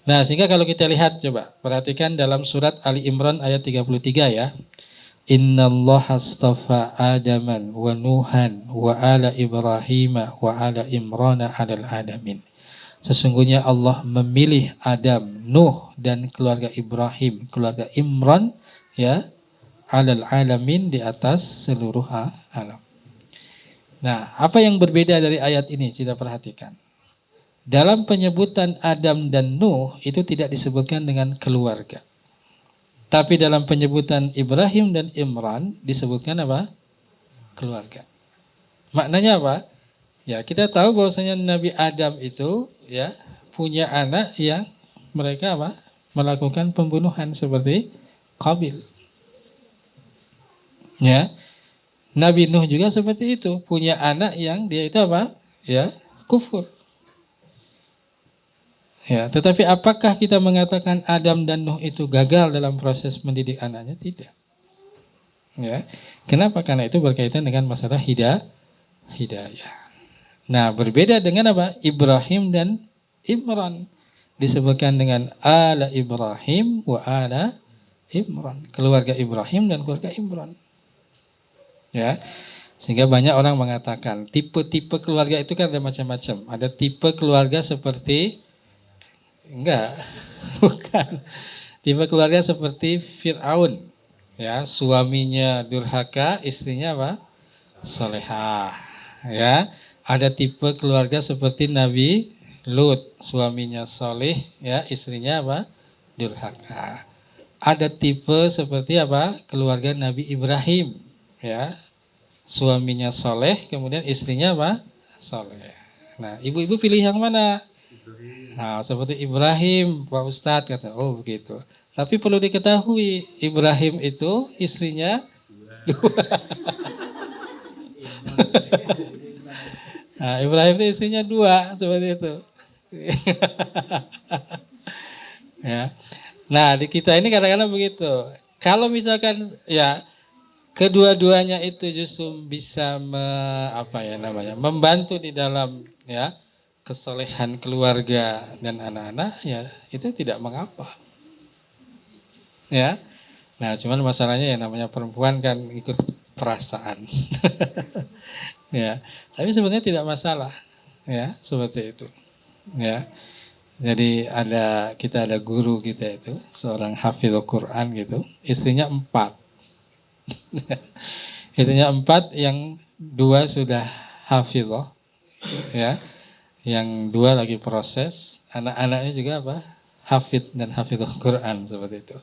Nah, sehingga kalau kita lihat coba, perhatikan dalam surat Ali Imran ayat 33 ya. Innallaha astafa Adaman wa Nuhan wa ala Ibrahim wa ala Imrana 'alal alamin. Sesungguhnya Allah memilih Adam, Nuh dan keluarga Ibrahim, keluarga Imran ya, 'alal alamin di atas seluruh alam. Nah, apa yang berbeda dari ayat ini? Kita perhatikan. Dalam penyebutan Adam dan Nuh itu tidak disebutkan dengan keluarga. Tapi dalam penyebutan Ibrahim dan Imran disebutkan apa? Keluarga. Maknanya apa? Ya, kita tahu bahwasanya Nabi Adam itu ya punya anak yang mereka apa? Melakukan pembunuhan seperti Qabil. Ya. Nabi Nuh juga seperti itu, punya anak yang dia itu apa? Ya, kufur. Ya, tetapi apakah kita mengatakan Adam dan Nuh itu gagal dalam proses mendidik anaknya? Tidak. Ya. Kenapa? Karena itu berkaitan dengan masalah hidayah. Nah, berbeda dengan apa? Ibrahim dan Imran. Disebutkan dengan ala Ibrahim wa ala Imran. Keluarga Ibrahim dan keluarga Imran. Ya. Sehingga banyak orang mengatakan tipe-tipe keluarga itu kan ada macam-macam. Ada tipe keluarga seperti enggak, bukan. Tipe keluarga seperti Fir'aun. Ya, suaminya durhaka, istrinya apa? Solehah. Ya, ada tipe keluarga seperti Nabi Lut, suaminya soleh, ya, istrinya apa? Durhaka. Ada tipe seperti apa? Keluarga Nabi Ibrahim, ya, suaminya soleh, kemudian istrinya apa? Soleh. Nah, ibu-ibu pilih yang mana? Nah, seperti Ibrahim, Pak Ustadz kata, oh begitu. Tapi perlu diketahui, Ibrahim itu istrinya dua. Nah, Ibrahim itu istrinya dua, seperti itu. Ya. Nah, di kita ini kadang-kadang begitu. Kalau misalkan ya kedua-duanya itu justru bisa membantu di dalam ya kesolehan keluarga dan anak-anak, ya itu tidak mengapa. Ya. Nah, cuman masalahnya ya namanya perempuan kan ikut perasaan. Ya. Tapi sebenarnya tidak masalah. Ya, seperti itu. Ya. Jadi kita ada guru kita itu, seorang hafidz Quran gitu, istrinya 4. Istrinya 4, yang 2 sudah hafidz, ya. Yang 2 lagi proses, anak-anaknya juga apa? Hafidz dan hafidz Quran seperti itu.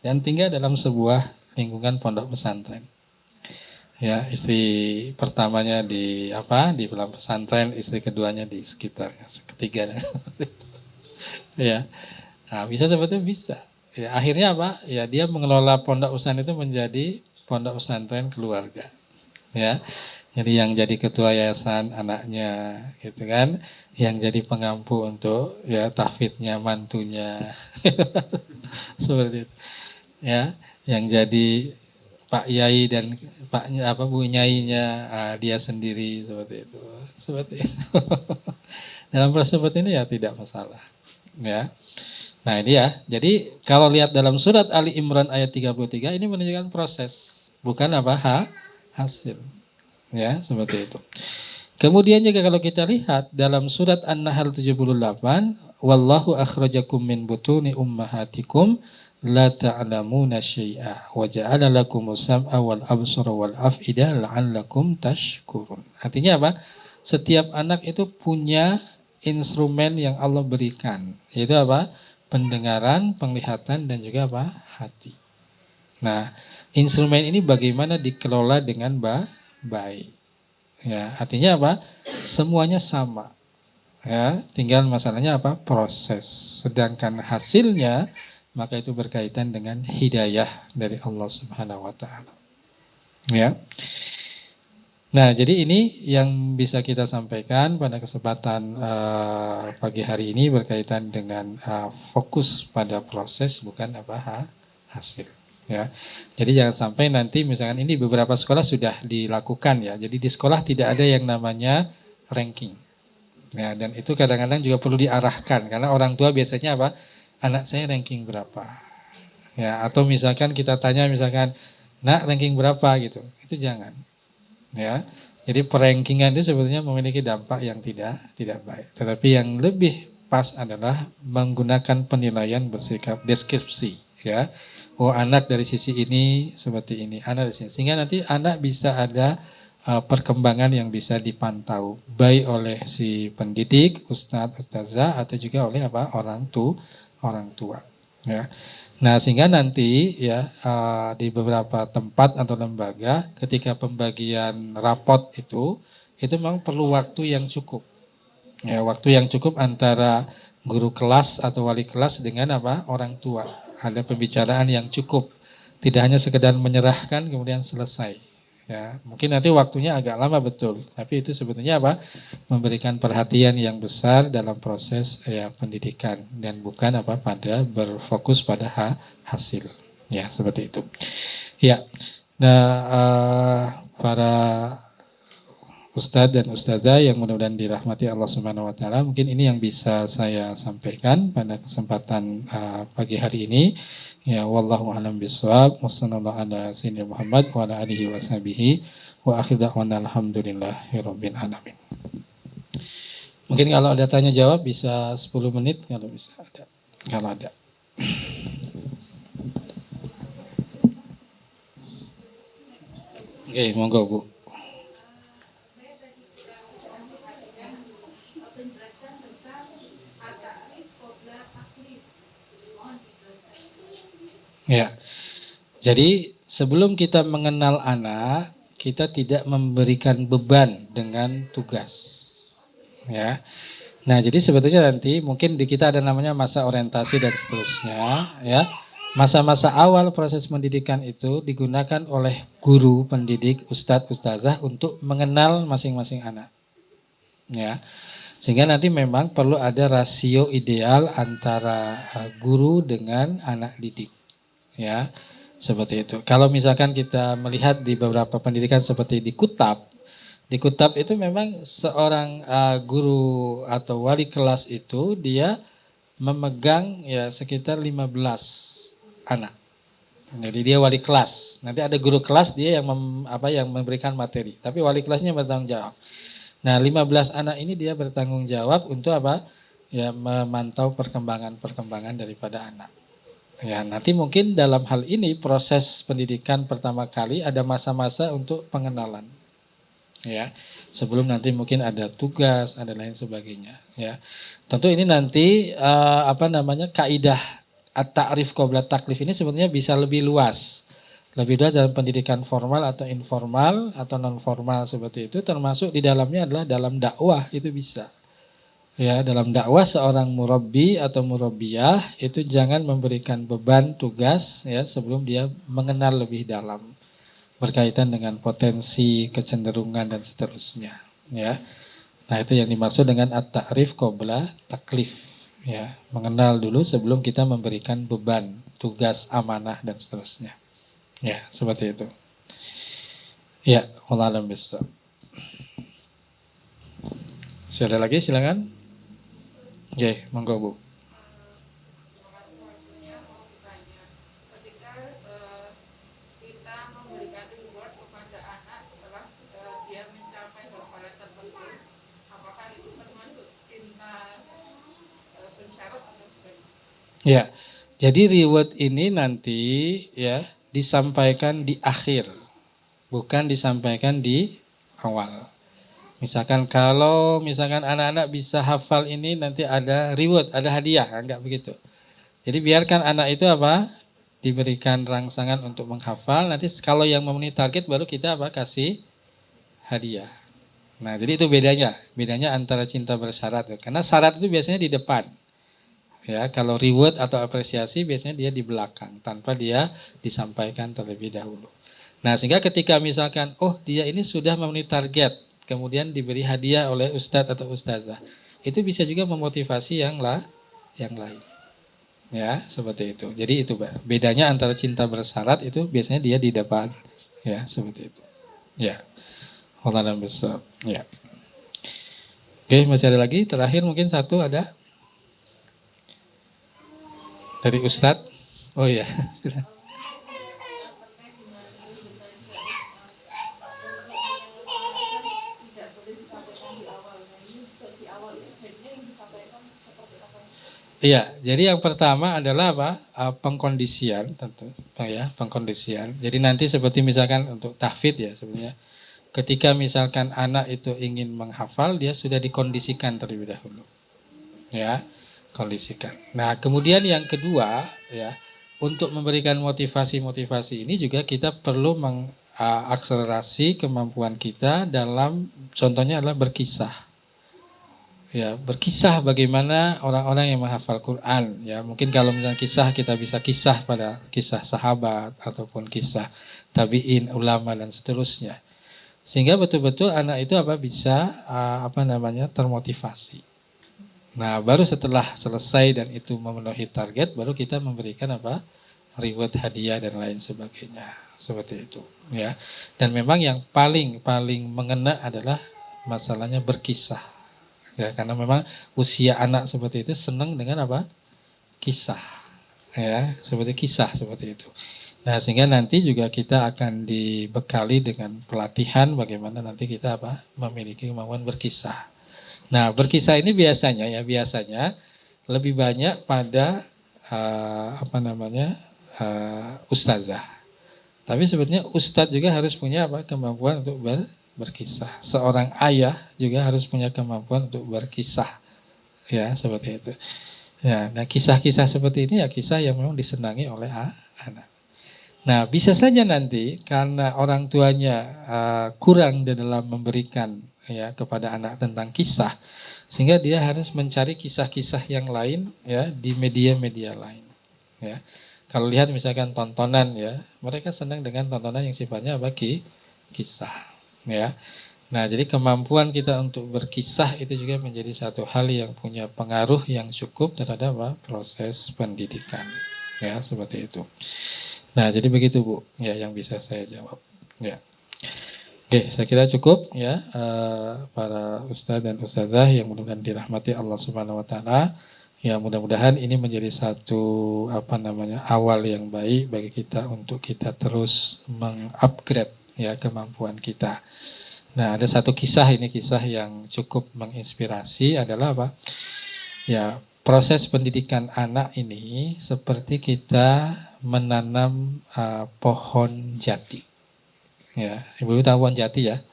Dan tinggal dalam sebuah lingkungan pondok pesantren. Ya, istri pertamanya di dalam pesantren, istri keduanya di sekitar, ketiganya. Ya. Nah, bisa seperti bisa. Ya, akhirnya apa? Ya, dia mengelola pondok pesantren itu menjadi pondok pesantren keluarga. Ya. Jadi yang jadi ketua yayasan anaknya, gitu kan, yang jadi pengampu untuk ya tahfidnya mantunya, seperti itu. Ya, yang jadi Pak Yai dan Bu Nyainya dia sendiri, seperti itu. Seperti itu. Dalam proses seperti ini ya tidak masalah. Ya. Nah, ini ya. Jadi kalau lihat dalam surat Ali Imran ayat 33 ini menunjukkan proses, bukan hasil. Ya, seperti itu. Kemudian juga kalau kita lihat dalam surat An-Nahl 78, wallahu akhrajakum min butuni ummahatikum la ta'lamuna syai'a wa ja'ala lakumus sam'a wal absara wal af'ida la'allakum tashkurun. Artinya apa? setiap anak itu punya instrumen yang Allah berikan, yaitu apa? Pendengaran, penglihatan, dan juga apa? Hati. Nah, instrumen ini bagaimana dikelola dengan baik. Ya, artinya apa? Semuanya sama. Ya, tinggal masalahnya apa? Proses. Sedangkan hasilnya maka itu berkaitan dengan hidayah dari Allah Subhanahu wa taala. Ya. Nah, jadi ini yang bisa kita sampaikan pada kesempatan pagi hari ini berkaitan dengan fokus pada proses bukan apa hasil. Ya, jadi jangan sampai nanti misalkan ini beberapa sekolah sudah dilakukan ya. Jadi di sekolah tidak ada yang namanya ranking. Ya, dan itu kadang-kadang juga perlu diarahkan karena orang tua biasanya apa? Anak saya ranking berapa? Ya, atau misalkan kita tanya misalkan, "Nak, ranking berapa?" gitu. Itu jangan. Ya, jadi perankingan itu sebetulnya memiliki dampak yang tidak baik. Tetapi yang lebih pas adalah menggunakan penilaian bersikap deskripsi. Ya, oh anak dari sisi ini seperti ini, anak dari sini. Sehingga nanti anak bisa ada perkembangan yang bisa dipantau baik oleh si pendidik, ustadz, ustazah, atau juga oleh apa orang tua. Ya. Nah, sehingga nanti ya di beberapa tempat atau lembaga ketika pembagian rapot itu memang perlu waktu yang cukup. Ya, waktu yang cukup antara guru kelas atau wali kelas dengan apa? Orang tua. Ada pembicaraan yang cukup. Tidak hanya sekedar menyerahkan kemudian selesai. Ya, mungkin nanti waktunya agak lama betul, tapi itu sebetulnya apa? Memberikan perhatian yang besar dalam proses ya pendidikan dan bukan apa pada berfokus pada hasil. Ya, seperti itu. Ya. Nah, para ustadz dan ustazah yang mudah-mudahan dirahmati Allah Subhanahu wa taala, mungkin ini yang bisa saya sampaikan pada kesempatan pagi hari ini. Ya, wallahu a'lam bishawab. Wassallallahu ala sayyidina Muhammad wa ala alihi washabihi wa akhir da'wana alhamdulillahirabbil alamin. Mungkin kalau ada tanya jawab bisa 10 menit kalau bisa ada. Kalau ada. Oke, monggo Bu. Ya, jadi sebelum kita mengenal anak, kita tidak memberikan beban dengan tugas. Ya, nah jadi sebetulnya nanti mungkin di kita ada namanya masa orientasi dan seterusnya. Ya, masa-masa awal proses pendidikan itu digunakan oleh guru, pendidik, ustadz, ustazah untuk mengenal masing-masing anak. Ya, sehingga nanti memang perlu ada rasio ideal antara guru dengan anak didik. Ya, seperti itu. Kalau misalkan kita melihat di beberapa pendidikan seperti di Kutab itu memang seorang guru atau wali kelas itu dia memegang ya sekitar 15 anak. Jadi dia wali kelas. Nanti ada guru kelas dia yang yang memberikan materi, tapi wali kelasnya bertanggung jawab. Nah, 15 anak ini dia bertanggung jawab untuk apa? Ya, memantau perkembangan daripada anak. Ya, nanti mungkin dalam hal ini proses pendidikan pertama kali ada masa-masa untuk pengenalan. Ya, sebelum nanti mungkin ada tugas, ada lain sebagainya. Ya, tentu ini nanti kaidah at-ta'rif qabla taklif ini sebenarnya bisa lebih luas. Lebih luas dalam pendidikan formal atau informal atau non formal seperti itu, termasuk di dalamnya adalah dalam dakwah itu bisa. Ya, dalam dakwah seorang murabbi atau murabbiyah itu jangan memberikan beban tugas ya sebelum dia mengenal lebih dalam berkaitan dengan potensi, kecenderungan dan seterusnya, ya. Nah, itu yang dimaksud dengan at-ta'rif qabla taklif, ya, mengenal dulu sebelum kita memberikan beban, tugas, amanah dan seterusnya. Ya, seperti itu. Ya, wallahu a'lam bishawab. Ada lagi silakan. Oke, monggo Bu. Ketika kita memberikan reward kepada anak setelah dia mencapai hafalan tertentu, apakah itu termasuk cinta bersyarat atau bukan? Ya, jadi reward ini nanti ya disampaikan di akhir, bukan disampaikan di awal. Misalkan kalau misalkan anak-anak bisa hafal ini nanti ada reward, ada hadiah, enggak begitu. Jadi biarkan anak itu apa? Diberikan rangsangan untuk menghafal, nanti kalau yang memenuhi target baru kita apa? Kasih hadiah. Nah, jadi itu bedanya antara cinta bersyarat. Karena syarat itu biasanya di depan. Ya, kalau reward atau apresiasi biasanya dia di belakang tanpa dia disampaikan terlebih dahulu. Nah, sehingga ketika misalkan oh dia ini sudah memenuhi target, kemudian diberi hadiah oleh ustadz atau ustazah, itu bisa juga memotivasi yang lain. Ya, seperti itu. Jadi itu, Pak. Bedanya antara cinta bersyarat itu biasanya dia di depan. Ya, seperti itu. Ya. Allah besar. Ya. Oke, masih ada lagi. Terakhir mungkin satu ada dari Ustadz. Oh iya, sudah. Iya, jadi yang pertama adalah apa? Pengkondisian tentu, ya, pengkondisian. Jadi nanti seperti misalkan untuk tahfidz ya sebenarnya, ketika misalkan anak itu ingin menghafal, dia sudah dikondisikan terlebih dahulu, ya, kondisikan. Nah, kemudian yang kedua, ya, untuk memberikan motivasi-motivasi ini juga kita perlu mengakselerasi kemampuan kita dalam, contohnya adalah berkisah. Ya, berkisah bagaimana orang-orang yang menghafal Quran. Ya, mungkin kalau misalnya kisah kita bisa kisah pada kisah sahabat ataupun kisah tabiin, ulama dan seterusnya. Sehingga betul-betul anak itu apa bisa termotivasi. Nah, baru setelah selesai dan itu memenuhi target, baru kita memberikan apa? Reward, hadiah dan lain sebagainya. Seperti itu, ya. Dan memang yang paling mengena adalah masalahnya berkisah. Ya, karena memang usia anak seperti itu senang dengan apa? Kisah. Ya, seperti kisah seperti itu. Nah, sehingga nanti juga kita akan dibekali dengan pelatihan bagaimana nanti kita apa? Memiliki kemampuan berkisah. Nah, berkisah ini biasanya lebih banyak pada ustazah. Tapi sebetulnya ustadz juga harus punya apa? Kemampuan untuk berkisah. Seorang ayah juga harus punya kemampuan untuk berkisah. Ya, seperti itu. Ya, nah kisah-kisah seperti ini ya kisah yang memang disenangi oleh anak. Nah, bisa saja nanti karena orang tuanya kurang di dalam memberikan ya kepada anak tentang kisah, sehingga dia harus mencari kisah-kisah yang lain ya di media-media lain. Ya, kalau lihat misalkan tontonan ya, mereka senang dengan tontonan yang sifatnya bagi kisah. Ya, nah jadi kemampuan kita untuk berkisah itu juga menjadi satu hal yang punya pengaruh yang cukup terhadap proses pendidikan. Ya, seperti itu. Nah, jadi begitu Bu, ya yang bisa saya jawab. Ya, oke, saya kira cukup ya para ustadz dan ustazah yang mudah-mudahan dirahmati Allah Subhanahu Wa Taala. Ya, mudah-mudahan ini menjadi satu awal yang baik bagi kita untuk kita terus mengupgrade ya kemampuan kita. Nah, ada satu kisah ini kisah yang cukup menginspirasi adalah apa? Ya, proses pendidikan anak ini seperti kita menanam pohon jati. Ya, Ibu tahu pohon jati ya?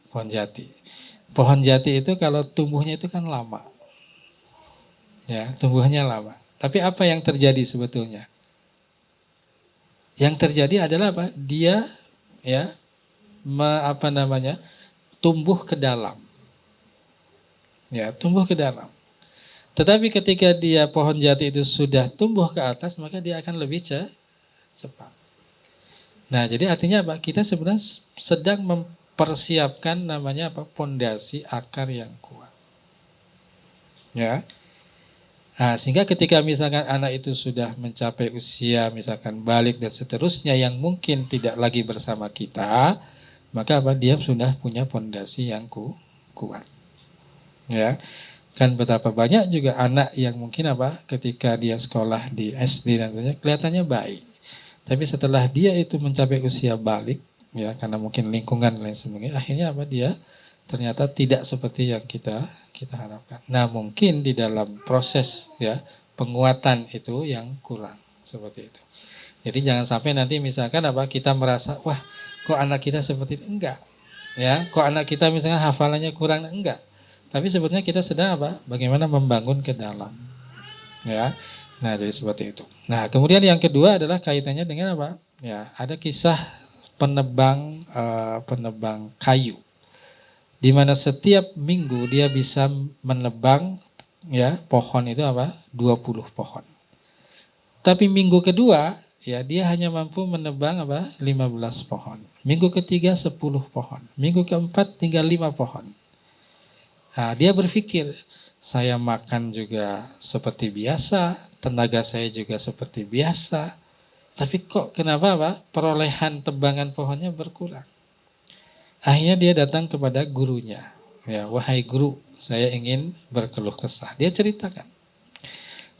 Pohon jati. Pohon jati itu kalau tumbuhnya itu kan lama. Ya, tumbuhnya lama. Tapi apa yang terjadi sebetulnya? Yang terjadi adalah apa? Dia ya tumbuh ke dalam. Ya, tumbuh ke dalam. Tetapi ketika dia pohon jati itu sudah tumbuh ke atas, maka dia akan lebih cepat. Nah, jadi artinya apa? Kita sebenarnya sedang mempersiapkan pondasi akar yang kuat. Ya. Nah, sehingga ketika misalkan anak itu sudah mencapai usia misalkan balik dan seterusnya yang mungkin tidak lagi bersama kita, maka apa? Dia sudah punya pondasi yang kuat. Ya. Kan betapa banyak juga anak yang mungkin ketika dia sekolah di SD dan sebagainya kelihatannya baik. Tapi setelah dia itu mencapai usia balik, ya karena mungkin lingkungan dan lain sebagainya, akhirnya dia ternyata tidak seperti yang kita harapkan. Nah, mungkin di dalam proses ya penguatan itu yang kurang seperti itu. Jadi jangan sampai nanti misalkan kita merasa wah kok anak kita seperti itu, enggak. Ya, kok anak kita misalnya hafalannya kurang, enggak. Tapi sebetulnya kita sedang apa? Bagaimana membangun ke dalam. Ya. Nah, jadi seperti itu. Nah, kemudian yang kedua adalah kaitannya dengan apa? Ya, ada kisah penebang kayu, di mana setiap minggu dia bisa menebang ya pohon itu apa? 20 pohon. Tapi minggu kedua ya dia hanya mampu menebang apa? 15 pohon. Minggu ketiga 10 pohon. Minggu keempat tinggal 5 pohon. Nah, dia berpikir, saya makan juga seperti biasa, tenaga saya juga seperti biasa, tapi kok kenapa Pak? Perolehan tebangan pohonnya berkurang. Akhirnya dia datang kepada gurunya. Ya, wahai guru, saya ingin berkeluh kesah. Dia ceritakan.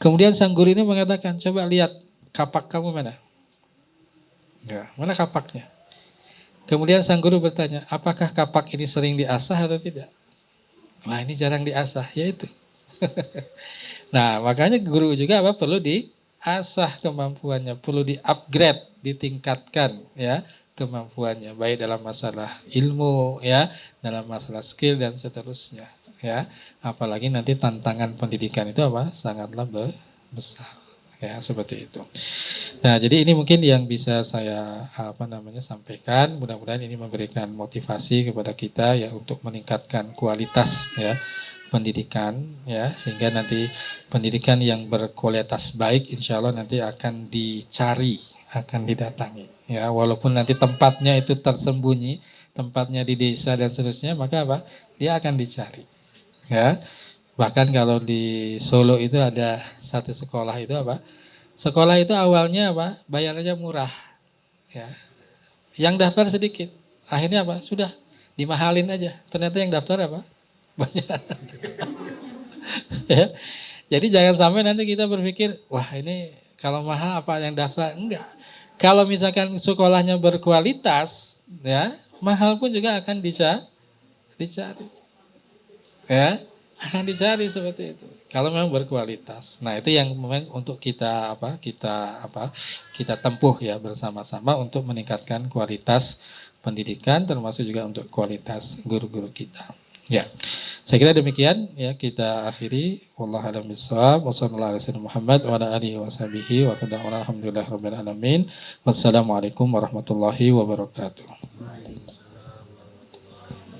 Kemudian sang guru ini mengatakan, coba lihat kapak kamu mana? Ya, mana kapaknya? Kemudian sang guru bertanya, apakah kapak ini sering diasah atau tidak? Wah, ini jarang diasah, ya itu. Nah, makanya guru juga apa? Perlu diasah kemampuannya, perlu di-upgrade, ditingkatkan ya kemampuannya, baik dalam masalah ilmu ya, dalam masalah skill dan seterusnya ya. Apalagi nanti tantangan pendidikan itu apa? Sangatlah besar. Ya, seperti itu. Nah, jadi ini mungkin yang bisa saya sampaikan. Mudah-mudahan ini memberikan motivasi kepada kita ya untuk meningkatkan kualitas ya pendidikan ya, sehingga nanti pendidikan yang berkualitas baik insya Allah nanti akan dicari, akan didatangi ya, walaupun nanti tempatnya itu tersembunyi, tempatnya di desa dan seterusnya, maka apa? Dia akan dicari ya. Bahkan kalau di Solo itu ada satu sekolah itu apa? Sekolah itu awalnya apa? Bayarannya murah ya. Yang daftar sedikit. Akhirnya apa? Sudah dimahalin aja. Ternyata yang daftar apa? Banyak. Ya. Jadi jangan sampai nanti kita berpikir, wah ini kalau mahal apa yang daftar? Enggak. Kalau misalkan sekolahnya berkualitas, ya mahal pun juga akan dicari. Ya, akan dicari seperti itu. Kalau memang berkualitas. Nah, itu yang memang untuk kita tempuh ya bersama-sama untuk meningkatkan kualitas pendidikan, termasuk juga untuk kualitas guru-guru kita. Ya. Saya kira demikian ya, kita akhiri. Wallahu a'lam bishawab. Wassalamualaikum warahmatullahi wabarakatuh. Wassalamualaikum warahmatullahi wabarakatuh.